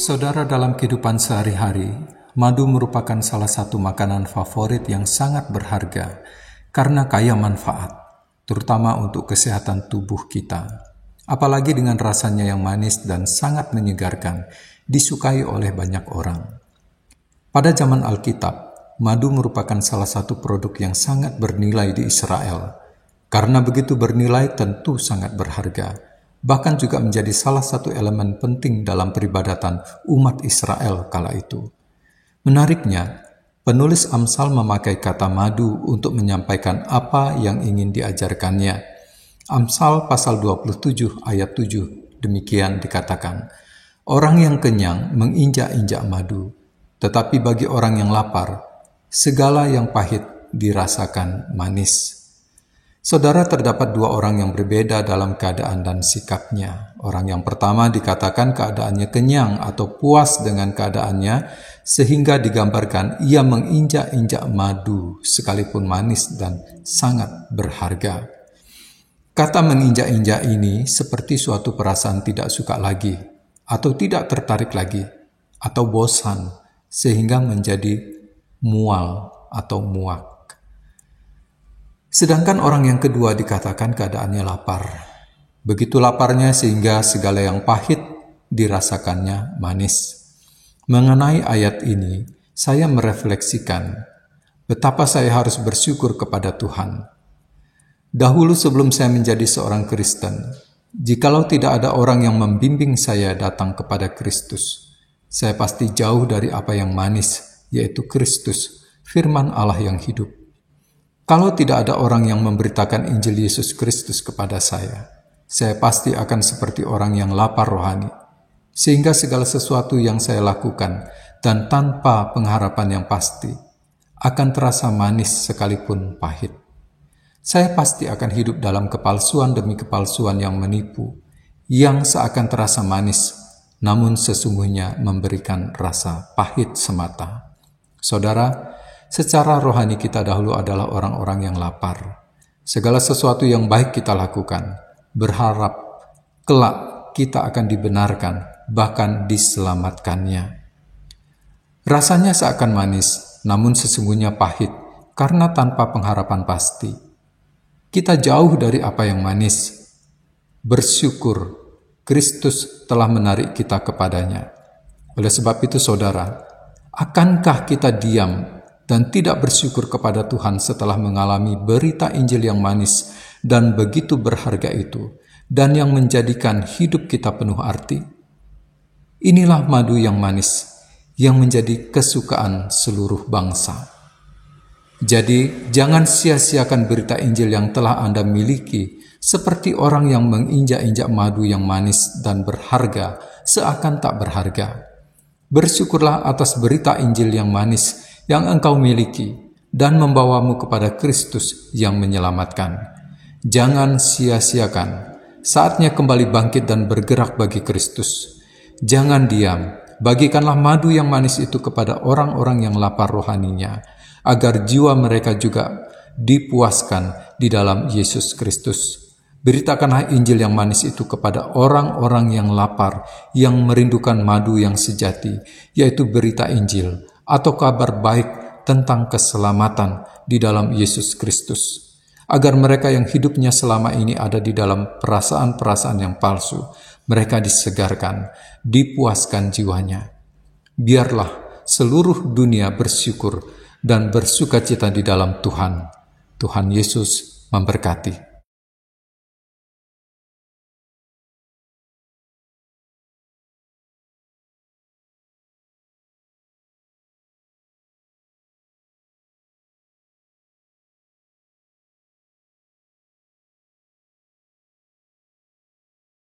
Saudara, dalam kehidupan sehari-hari, madu merupakan salah satu makanan favorit yang sangat berharga karena kaya manfaat, terutama untuk kesehatan tubuh kita. Apalagi dengan rasanya yang manis dan sangat menyegarkan, disukai oleh banyak orang. Pada zaman Alkitab, madu merupakan salah satu produk yang sangat bernilai di Israel. Karena begitu bernilai, tentu sangat berharga. Bahkan juga menjadi salah satu elemen penting dalam peribadatan umat Israel kala itu. Menariknya, penulis Amsal memakai kata madu untuk menyampaikan apa yang ingin diajarkannya. Amsal pasal 27 ayat 7 demikian dikatakan, "Orang yang kenyang menginjak-injak madu, tetapi bagi orang yang lapar, segala yang pahit dirasakan manis." Saudara, terdapat dua orang yang berbeda dalam keadaan dan sikapnya. Orang yang pertama dikatakan keadaannya kenyang atau puas dengan keadaannya, sehingga digambarkan ia menginjak-injak madu sekalipun manis dan sangat berharga. Kata menginjak-injak ini seperti suatu perasaan tidak suka lagi, atau tidak tertarik lagi, atau bosan, sehingga menjadi mual atau muak. Sedangkan orang yang kedua dikatakan keadaannya lapar. Begitu laparnya sehingga segala yang pahit dirasakannya manis. Mengenai ayat ini, saya merefleksikan betapa saya harus bersyukur kepada Tuhan. Dahulu sebelum saya menjadi seorang Kristen, jikalau tidak ada orang yang membimbing saya datang kepada Kristus, saya pasti jauh dari apa yang manis, yaitu Kristus, firman Allah yang hidup. Kalau tidak ada orang yang memberitakan Injil Yesus Kristus kepada saya pasti akan seperti orang yang lapar rohani, sehingga segala sesuatu yang saya lakukan dan tanpa pengharapan yang pasti akan terasa manis sekalipun pahit. Saya pasti akan hidup dalam kepalsuan demi kepalsuan yang menipu, yang seakan terasa manis, namun sesungguhnya memberikan rasa pahit semata. Saudara, secara rohani kita dahulu adalah orang-orang yang lapar. Segala sesuatu yang baik kita lakukan, berharap kelak kita akan dibenarkan, bahkan diselamatkannya. Rasanya seakan manis, namun sesungguhnya pahit, karena tanpa pengharapan pasti. Kita jauh dari apa yang manis. Bersyukur, Kristus telah menarik kita kepadanya. Oleh sebab itu, saudara, akankah kita diam dan tidak bersyukur kepada Tuhan setelah mengalami berita Injil yang manis dan begitu berharga itu, dan yang menjadikan hidup kita penuh arti? Inilah madu yang manis, yang menjadi kesukaan seluruh bangsa. Jadi, jangan sia-siakan berita Injil yang telah Anda miliki, seperti orang yang menginjak-injak madu yang manis dan berharga, seakan tak berharga. Bersyukurlah atas berita Injil yang manis yang engkau miliki dan membawamu kepada Kristus yang menyelamatkan. Jangan sia-siakan. Saatnya kembali bangkit dan bergerak bagi Kristus. Jangan diam. Bagikanlah madu yang manis itu kepada orang-orang yang lapar rohaninya, agar jiwa mereka juga dipuaskan di dalam Yesus Kristus. Beritakanlah Injil yang manis itu kepada orang-orang yang lapar, yang merindukan madu yang sejati, yaitu berita Injil, atau kabar baik tentang keselamatan di dalam Yesus Kristus, agar mereka yang hidupnya selama ini ada di dalam perasaan-perasaan yang palsu, mereka disegarkan, dipuaskan jiwanya. Biarlah seluruh dunia bersyukur dan bersukacita di dalam Tuhan. Tuhan Yesus memberkati.